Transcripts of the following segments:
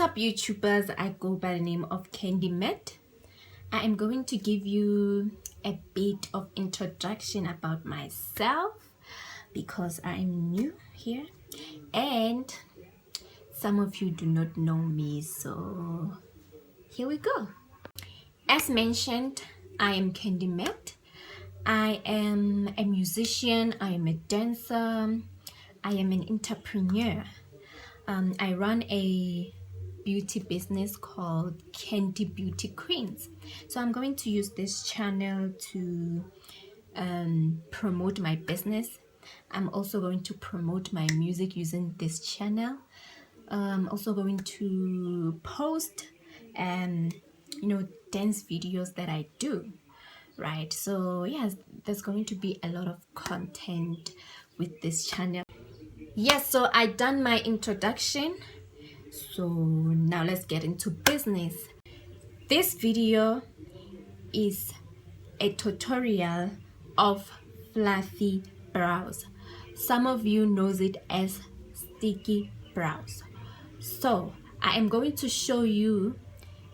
up, YouTubers? I go by the name of Candy Met. I am going to give you a bit of introduction about myself because I am new here and some of you do not know me, so here we go. As mentioned, I am Candy Met. I am a musician, I am a dancer, I am an entrepreneur. I run a beauty business called Candy Beauty Queens. So I'm going to use this channel to promote my business. I'm also going to promote my music using this channel. I'm also going to post dance videos that I do, right? So yes, there's going to be a lot of content with this channel. Yes, so I done my introduction. So now let's get into business. This video is a tutorial of fluffy brows. Some of you knows it as sticky brows. So I am going to show you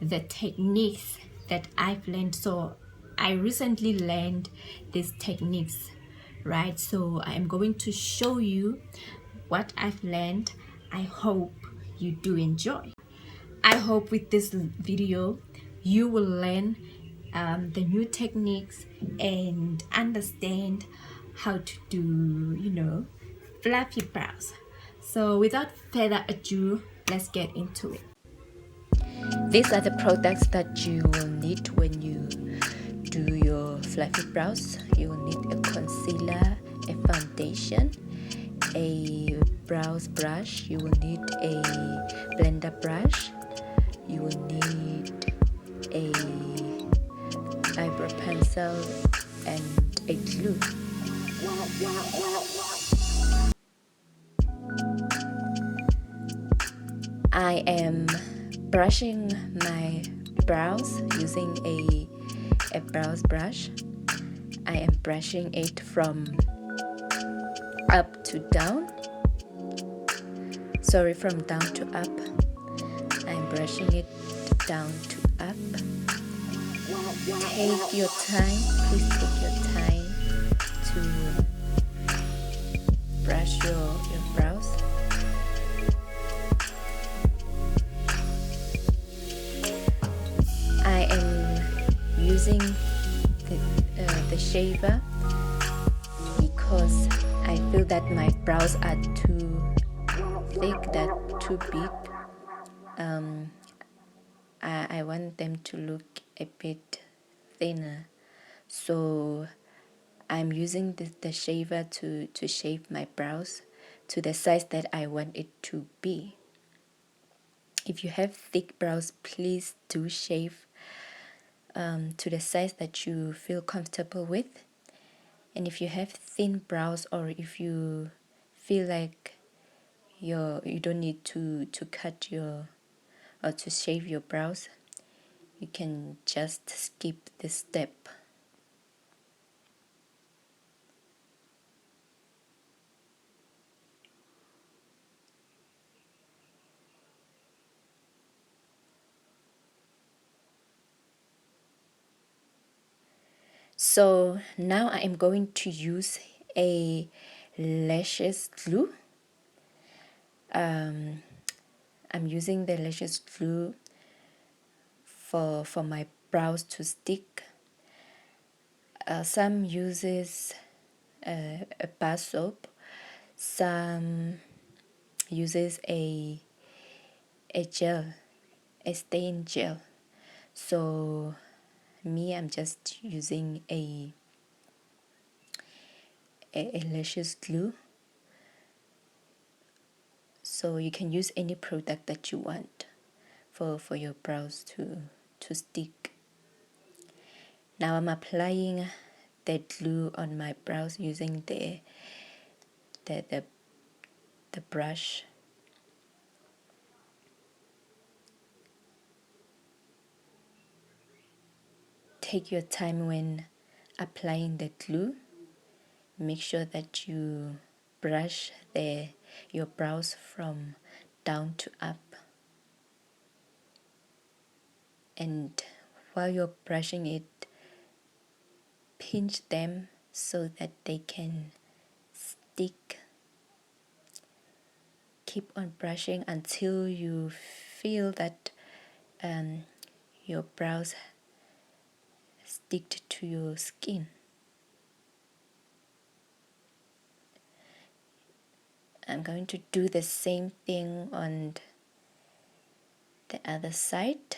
the techniques that I've learned. So I recently learned these techniques, right? So I am going to show you what I've learned. I hope you do enjoy. I hope with this video you will learn the new techniques and understand how to do fluffy brows. So without further ado, let's get into it. These are the products that you will need when you do your fluffy brows. You will need a concealer, a foundation, a brows brush. You will need a blender brush. You will need a eyebrow pencil and a glue. I am brushing my brows using a brows brush. I am brushing it from up to down. Sorry, from down to up. I'm brushing it down to up. Take your time, please take your time to brush your brows. I am using the shaver because I feel that my brows are too thick, they're too big. I want them to look a bit thinner, so I'm using the shaver to shave my brows to the size that I want it to be. If you have thick brows, please do shave to the size that you feel comfortable with. And if you have thin brows, or if you feel like you don't need to cut your or to shave your brows, you can just skip this step. So now I am going to use a lashes glue. I'm using the lashes glue for my brows to stick. Some uses a bar soap. Some uses a gel, a stain gel. So me, I'm just using a lashes glue. So you can use any product that you want for your brows to stick. Now I'm applying the glue on my brows using the brush. Take your time when applying the glue. Make sure that you brush your brows from down to up. And while you're brushing it, pinch them so that they can stick. Keep on brushing until you feel that your brows stick to your skin. I'm going to do the same thing on the other side.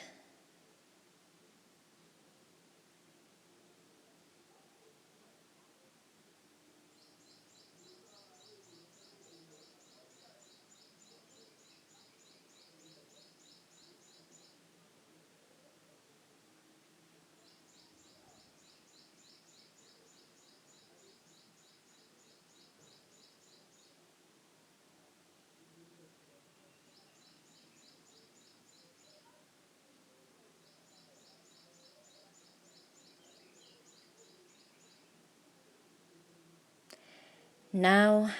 Now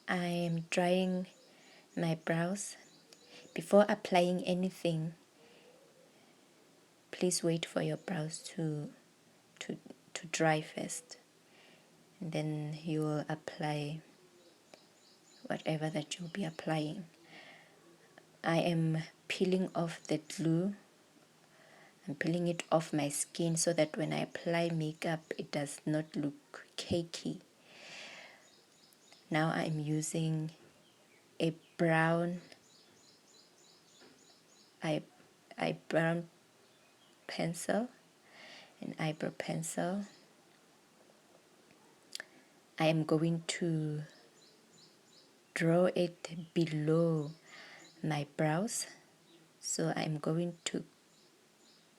I am drying my brows. Before applying anything, please wait for your brows to, to dry first. And then you will apply whatever that you'll be applying. I am peeling off the glue. I'm peeling it off my skin so that when I apply makeup, it does not look cakey. Now I'm using a brown brown pencil, an eyebrow pencil. I am going to draw it below my brows. So I'm going to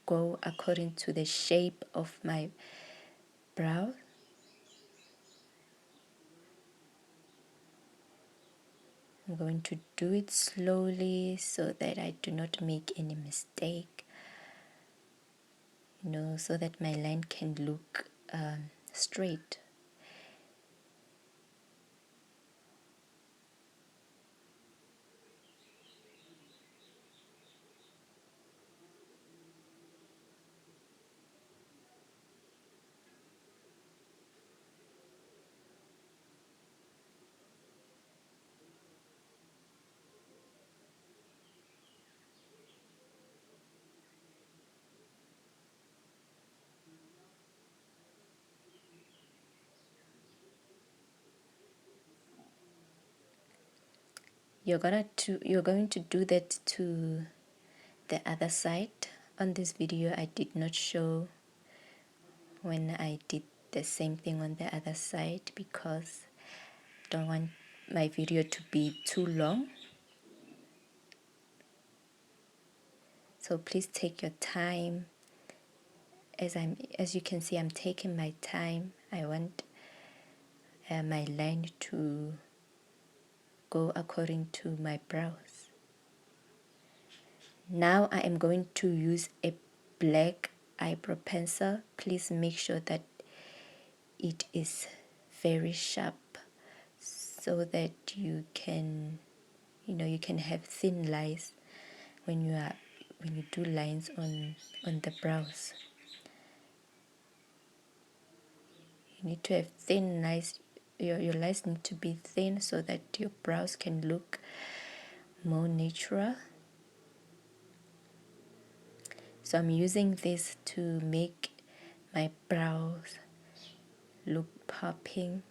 go according to the shape of my brow. I'm going to do it slowly so that I do not make any mistake. So that my line can look straight. You're going to do that to the other side. On this video, I did not show when I did the same thing on the other side because I don't want my video to be too long. So please take your time. As you can see, I'm taking my time. I want my line to go according to my brows. Now I am going to use a black eyebrow pencil. Please make sure that it is very sharp so that you can have thin lines when you do lines on the brows. You need to have thin lines. Your lines need to be thin so that your brows can look more natural. So I'm using this to make my brows look popping.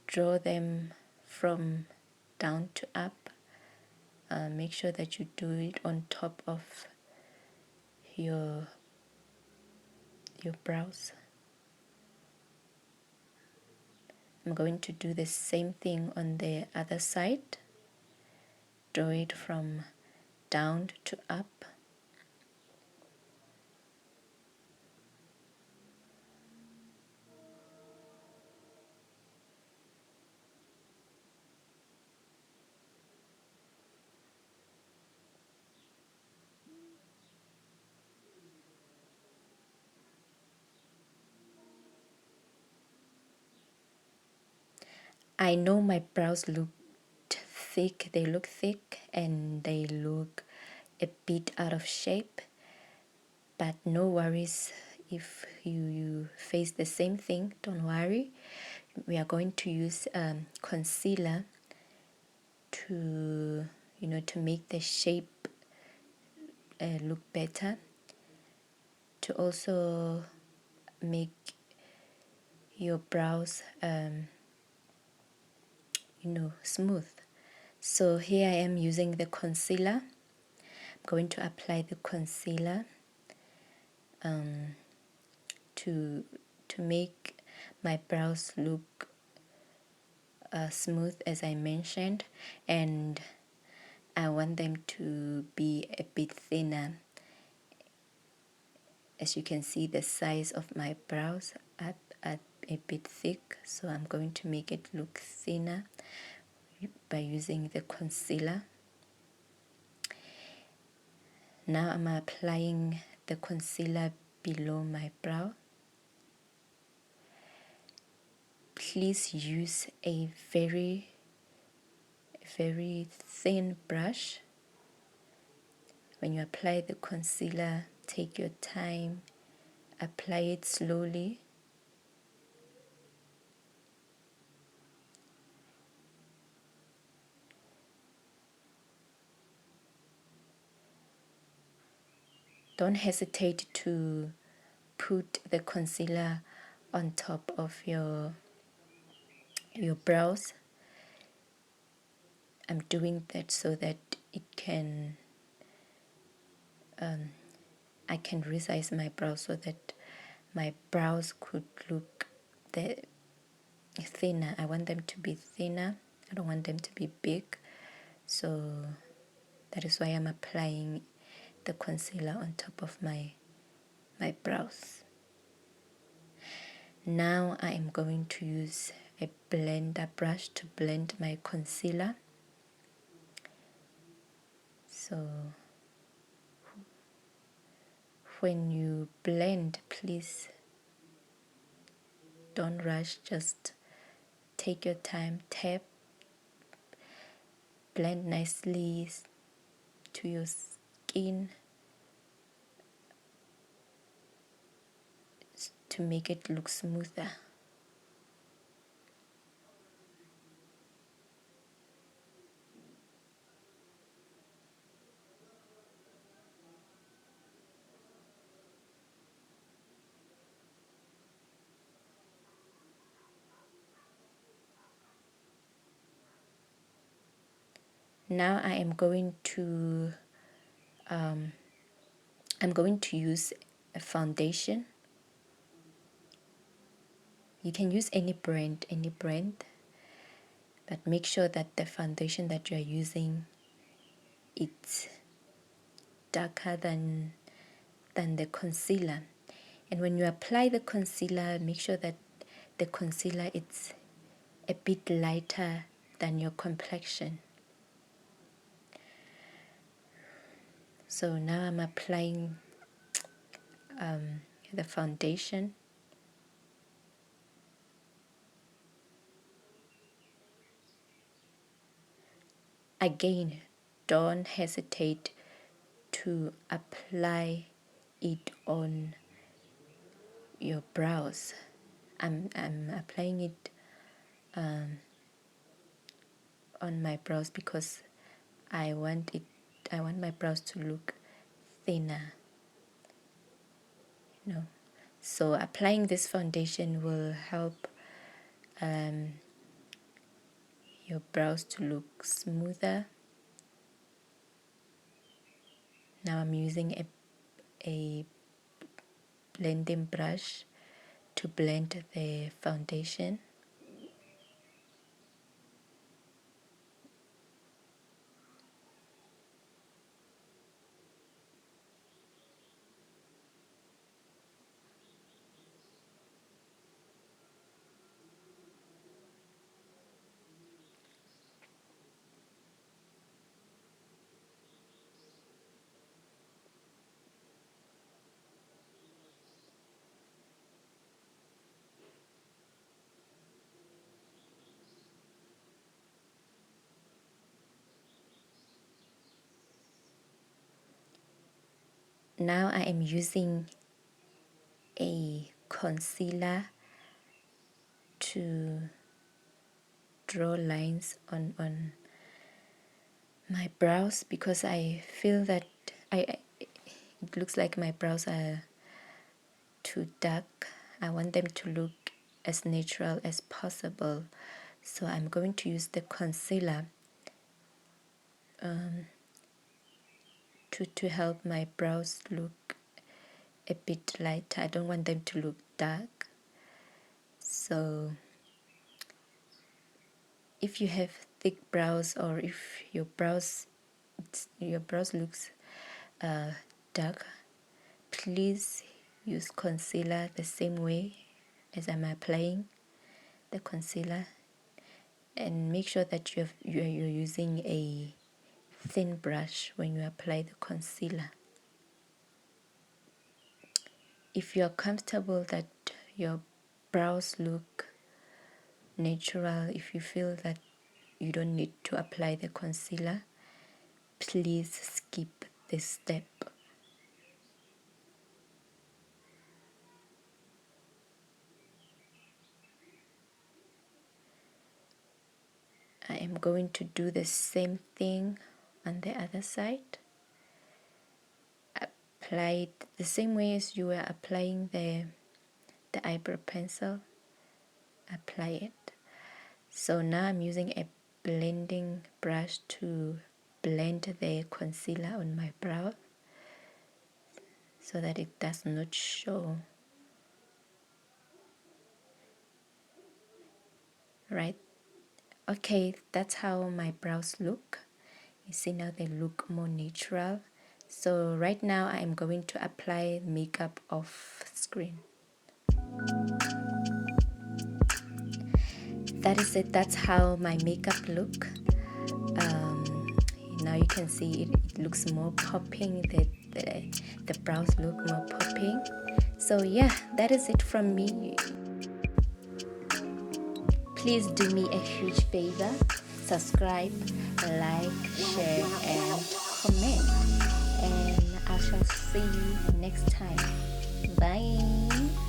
Draw them from down to up. Make sure that you do it on top of your brows. I'm going to do the same thing on the other side. Draw it from down to up. I know my brows look thick, and they look a bit out of shape. But no worries, if you face the same thing, don't worry. We are going to use concealer to to make the shape look better, to also make your brows smooth. So here I am using the concealer. I'm going to apply the concealer to make my brows look smooth, as I mentioned, and I want them to be a bit thinner. As you can see, the size of my brows are a bit thick, so I'm going to make it look thinner by using the concealer. Now I'm applying the concealer below my brow. Please use a very thin brush. When you apply the concealer, take your time, apply it slowly. Don't hesitate to put the concealer on top of your brows. I'm doing that so that it can I can resize my brows so that my brows could look thinner. I want them to be thinner. I don't want them to be big. So that is why I'm applying the concealer on top of my brows. Now I am going to use a blender brush to blend my concealer. So when you blend, please don't rush, just take your time, tap, blend nicely to your skin to make it look smoother. Now I am going to use a foundation. You can use any brand, but make sure that the foundation that you are using, it's darker than the concealer. And when you apply the concealer, make sure that the concealer it's a bit lighter than your complexion. So now I'm applying the foundation. Again, don't hesitate to apply it on your brows. I'm applying it on my brows because I want my brows to look thinner. So applying this foundation will help your brows to look smoother. Now I'm using a blending brush to blend the foundation. now I am using a concealer to draw lines on my brows, because I feel that it looks like my brows are too dark. I want them to look as natural as possible, so I'm going to use the concealer to help my brows look a bit lighter. I don't want them to look dark. So if you have thick brows, or if your brows looks dark, please use concealer the same way as I'm applying the concealer, and make sure that you're using a thin brush when you apply the concealer. If you're comfortable that your brows look natural, if you feel that you don't need to apply the concealer, please skip this step. I am going to do the same thing on the other side. Apply it the same way as you were applying the eyebrow pencil. Apply it. So now I'm using a blending brush to blend the concealer on my brow so that it does not show. Right? Okay, that's how my brows look. You see now they look more natural. So right now I am going to apply makeup off screen. That is it. That's how my makeup look. Now you can see it looks more popping. The brows look more popping. So yeah, that is it from me. Please do me a huge favor: subscribe, like, share, and comment. And I shall see you next time. Bye.